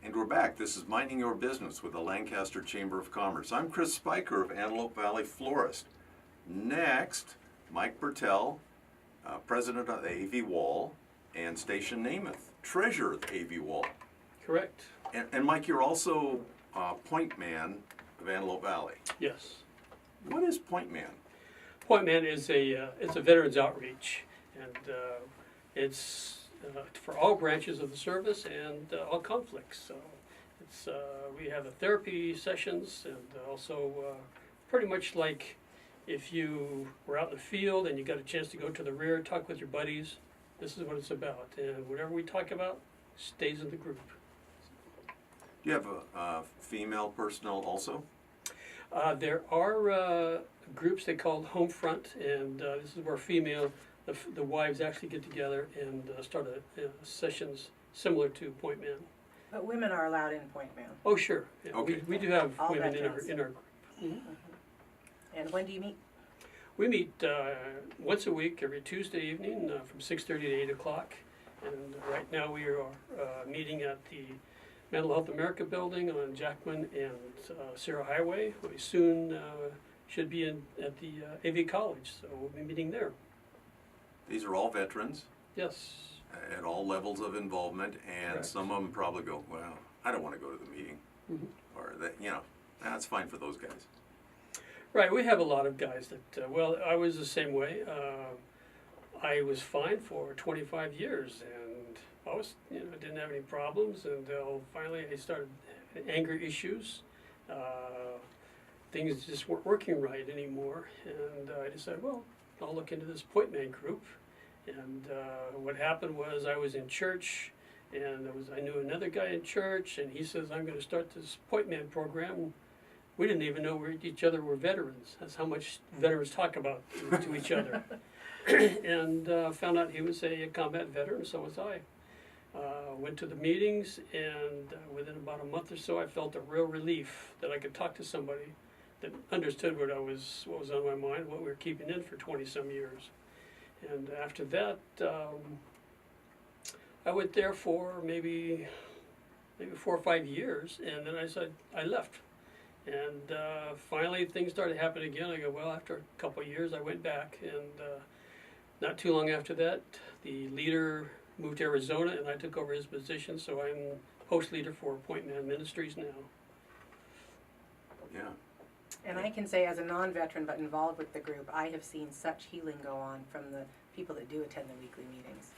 And we're back. This is Minding Your Business with the Lancaster Chamber of Commerce. I'm Chris Spiker of Antelope Valley Florist. Next, Mike Bertel, President of AV Wall, and Station Namath, Treasurer of AV Wall. Correct. And Mike, you're also Point Man of Antelope Valley. Yes. What is Point Man? Point Man is it's a veterans outreach, and it's for all branches of the service and all conflicts. So it's we have the therapy sessions, and also pretty much like if you were out in the field and you got a chance to go to the rear, talk with your buddies. This is what it's about, and whatever we talk about stays in the group. Do you have a female personnel also? There are groups they call Home Front, and this is where the wives actually get together and start sessions similar to Point Man. But women are allowed in Point Man. Oh, sure. Yeah, Okay. we do have All women veterans. in our group. Mhm. And when do you meet? We meet once a week, every Tuesday evening from 6:30 to 8 o'clock. And right now we are meeting at the Mental Health America building on Jackman and Sarah Highway. We soon should be at the AV College, so we'll be meeting there. These are all veterans Yes. at all levels of involvement, and Correct. some of them probably go, well, I don't want to go to the meeting. Mhm. Or that, that's fine for those guys. Right, we have a lot of guys that, well, I was the same way. I was fine for 25 years, and I was, didn't have any problems until finally I started anger issues. Things just weren't working right anymore, and I decided, well, I'll look into this Point Man group. And what happened was I was in church, and I knew another guy in church, and he says, I'm going to start this Point Man program. We didn't even know each other were veterans. That's how much veterans talk about to each other. And found out he was a combat veteran, so was I. Went to the meetings, and within about a month or so, I felt a real relief that I could talk to somebody that understood what was on my mind, what we were keeping in for 20-some years. And after that, I went there for maybe 4 or 5 years, and then I left. And finally, things started happening again. I go, well, after a couple of years, I went back, and not too long after that, the leader moved to Arizona, and I took over his position, so I'm host leader for Point Man Ministries now. Yeah. And I can say, as a non-veteran but involved with the group, I have seen such healing go on from the people that do attend the weekly meetings.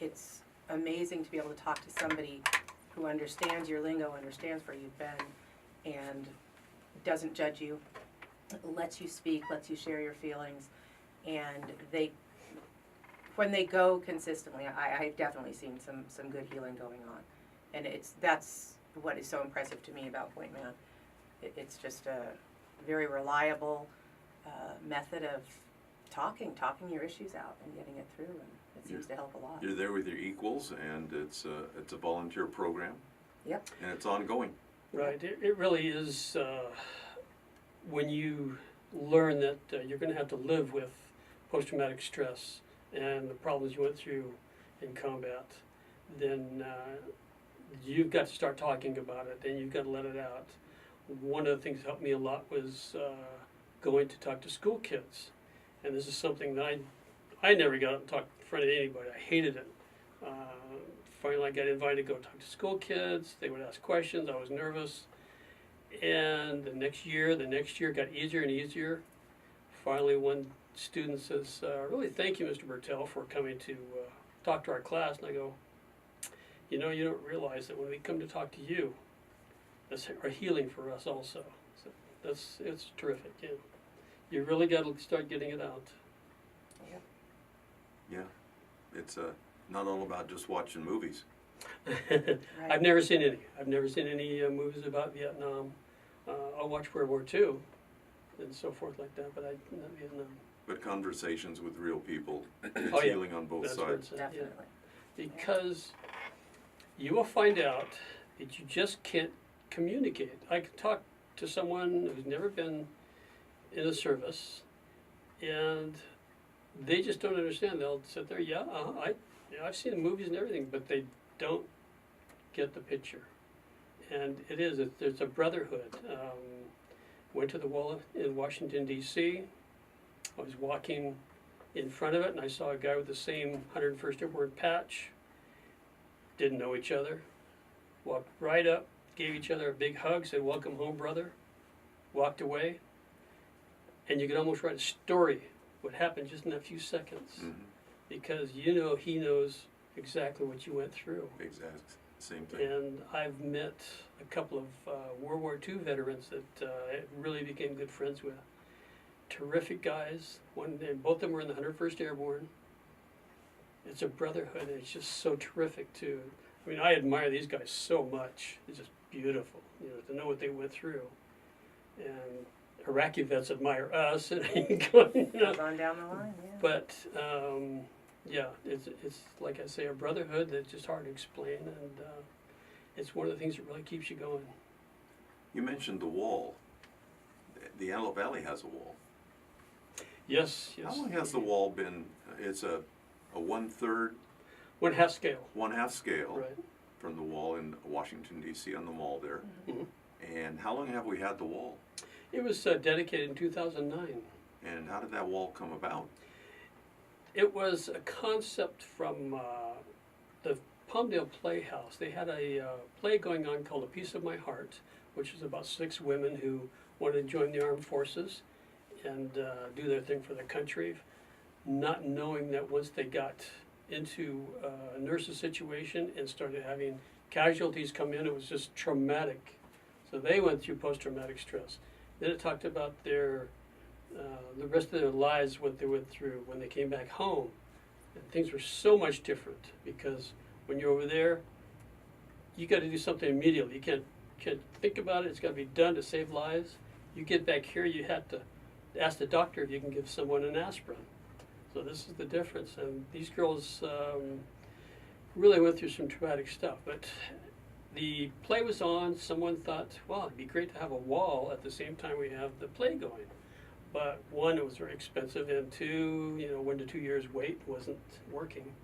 It's amazing to be able to talk to somebody who understands your lingo, understands where you've been, and doesn't judge you, lets you speak, lets you share your feelings, and when they go consistently, I've definitely seen some good healing going on, and that's what is so impressive to me about Point Man. It's just a very reliable method of talking your issues out and getting it through, and it seems to help a lot. You're there with your equals, and it's a volunteer program. Yep. And it's ongoing. Right, it really is, when you learn that you're going to have to live with post-traumatic stress and the problems you went through in combat, then you've got to start talking about it, and you've got to let it out. One of the things that helped me a lot was going to talk to school kids, and this is something that I never got up and talk in front of anybody. I hated it. Finally, I got invited to go talk to school kids. They would ask questions. I was nervous. And the next year got easier and easier. Finally, one student says, really thank you, Mr. Bertel, for coming to talk to our class. And I go, you don't realize that when we come to talk to you, that's a healing for us also. So it's terrific. Yeah. You really got to start getting it out. Yeah. It's not all about just watching movies. Right. I've never seen any. I've never seen any movies about Vietnam. I'll watch World War II and so forth like that, but not Vietnam. But conversations with real people, it's Oh, yeah. healing on both That's where sides. it's at, yeah. Definitely. Because you will find out that you just can't communicate. I could talk to someone who's never been in a service, and they just don't understand. They'll sit there, I've seen the movies and everything, but they don't get the picture. and there's a brotherhood. Went to the wall in Washington, D.C. I was walking in front of it, and I saw a guy with the same 101st Airborne patch. Didn't know each other. Walked right up, gave each other a big hug, said, "Welcome home, brother." Walked away, and you could almost write a story what happened just in a few seconds, Mhm. because you know he knows exactly what you went through. Exact same thing. And I've met a couple of World War II veterans that I really became good friends with. Terrific guys. Both of them were in the 101st Airborne. It's a brotherhood, and it's just so terrific too. I mean, I admire these guys so much. It's just beautiful, to know what they went through. And Iraqi vets admire us, and Goes on down the line, yeah. But yeah, it's like I say, a brotherhood that's just hard to explain, and it's one of the things that really keeps you going. You mentioned the wall. The Antelope Valley has a wall. Yes. How long has the wall been? It's a 1/3, 1/2 scale. 1/2 scale Right. from the wall in Washington, D.C. on the mall there. Mm-hmm. And how long have we had the wall? It was dedicated in 2009. And how did that wall come about? It was a concept from the Palmdale Playhouse. They had a play going on called A Piece of My Heart, which is about 6 women who wanted to join the armed forces and do their thing for the country, not knowing that once they got into a nurse's situation and started having casualties come in, it was just traumatic. So they went through post-traumatic stress. Then it talked about the rest of their lives, what they went through when they came back home. And things were so much different, because when you're over there, you got to do something immediately. You can't think about it. It's got to be done to save lives. You get back here, you have to ask the doctor if you can give someone an aspirin. So this is the difference. And these girls really went through some traumatic stuff. But the play was on. Someone thought, well, it'd be great to have a wall at the same time we have the play going. But 1, it was very expensive, and 2, 1 to 2 years wait wasn't working.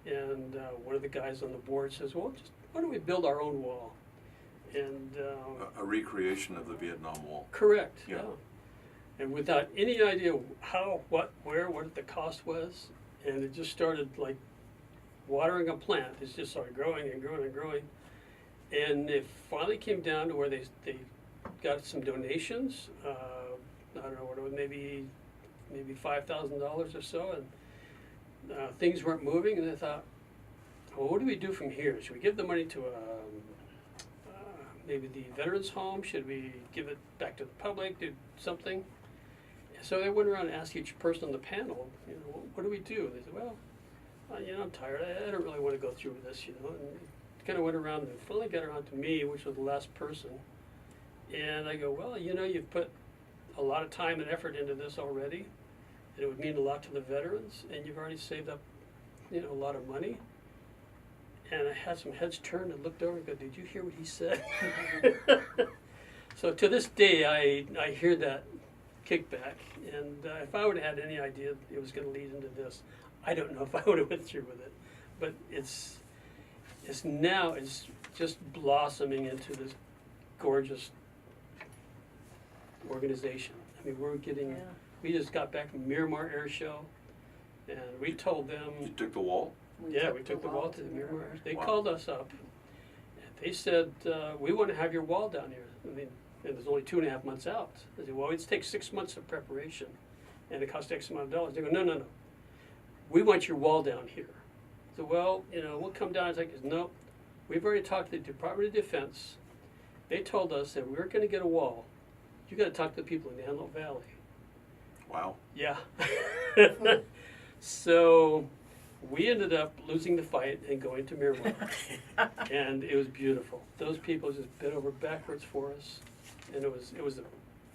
And one of the guys on the board says, well, why don't we build our own wall? And A recreation of the Vietnam Wall. correct, Yeah. yeah. And without any idea how, what, where, what the cost was, and it just started like watering a plant. It just started growing and growing and growing. And it finally came down to where they got some donations. I don't know what it was, maybe $5,000 or so, and things weren't moving. And they thought, well, what do we do from here? Should we give the money to maybe the veterans home? Should we give it back to the public? Do something? So they went around and asked each person on the panel, what do we do? They said, well, I'm tired. I don't really want to go through with this, And kind of went around and finally got around to me, which was the last person. And I go, well, you've put a lot of time and effort into this already, and it would mean a lot to the veterans, and you've already saved up, a lot of money. And I had some heads turned and looked over and go, did you hear what he said? So to this day, I hear that kickback, and if I would have had any idea it was going to lead into this, I don't know if I would have went through with it. But it's now just blossoming into this gorgeous organization. I mean, we just got back from Miramar Air Show, and we told them, You took the wall? we took the wall to the Miramar. They Wow. called us up, and they said, we want to have your wall down here. I mean, it was only 2.5 months out. I said, well, it takes 6 months of preparation, and it costs X amount of dollars. They go, no. We want your wall down here. So, well, we'll come down. It's like, no, we've already talked to the Department of Defense. They told us that we were going to get a wall. You got to talk to the people in the Antelope Valley. Wow. Yeah. So we ended up losing the fight and going to Miramar. And it was beautiful. Those people just bent over backwards for us. And it was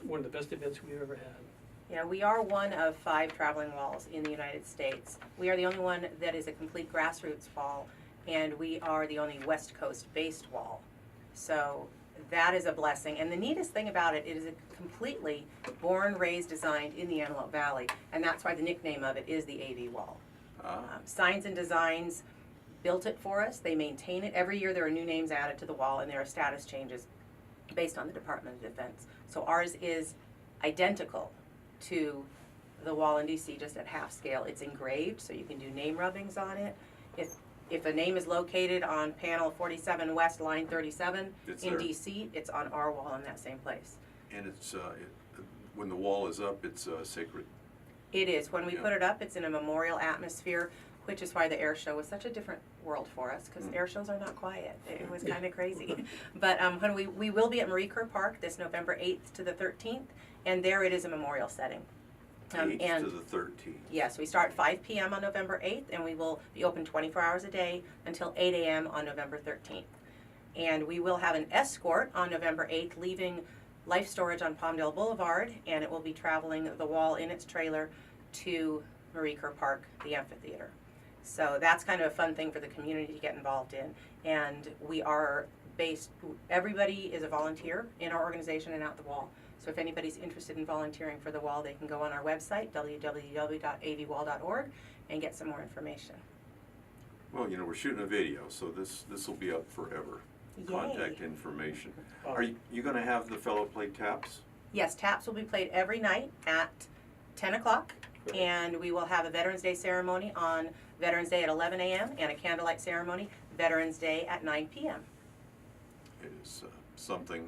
one of the best events we've ever had. Yeah, we are one of 5 traveling walls in the United States. We are the only one that is a complete grassroots wall, and we are the only West Coast-based wall. So that is a blessing. And the neatest thing about it is it completely born, raised, designed in the Antelope Valley, and that's why the nickname of it is the AV Wall. Signs and Designs built it for us, they maintain it. Every year there are new names added to the wall and there are status changes based on the Department of Defense. So ours is identical to the wall in DC, just at half scale. It's engraved, so you can do name rubbings on it. If a name is located on panel 47 West, line 37 It's in there. DC, it's on our wall in that same place. And it's, when the wall is up, it's sacred. It is. When we Yeah. put it up, it's in a memorial atmosphere, which is why the air show was such a different world for us, because air shows are not quiet. It was kind of crazy. But when we will be at Marie Kerr Park this November 8th to the 13th, and there it is a memorial setting. 8th and to the 13th. yes, we start 5 p.m. on November 8th, and we will be open 24 hours a day until 8 a.m. on November 13th. And we will have an escort on November 8th, leaving Life Storage on Palmdale Boulevard, and it will be traveling the wall in its trailer to Marie Kerr Park, the amphitheater. So that's kind of a fun thing for the community to get involved in. And we are based, everybody is a volunteer in our organization and at the wall. So if anybody's interested in volunteering for the wall, they can go on our website, www.avwall.org, and get some more information. Well, you know, we're shooting a video, so this will be up forever. Contact information. Are you going to have the fellow play taps? Yes, taps will be played every night at 10 o'clock, and we will have a Veterans Day ceremony on Veterans Day at 11 a.m. and a candlelight ceremony Veterans Day at 9 p.m. It is something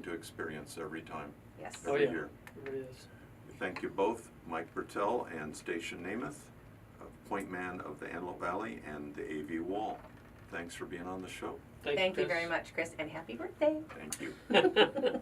to experience every time, Yes. every yeah. year. It really is. We thank you both, Mike Bertel and Station Namath, point man of the Antelope Valley and the AV Wall. Thanks for being on the show. Thank you Chris. very much, Chris, and happy birthday. Thank you.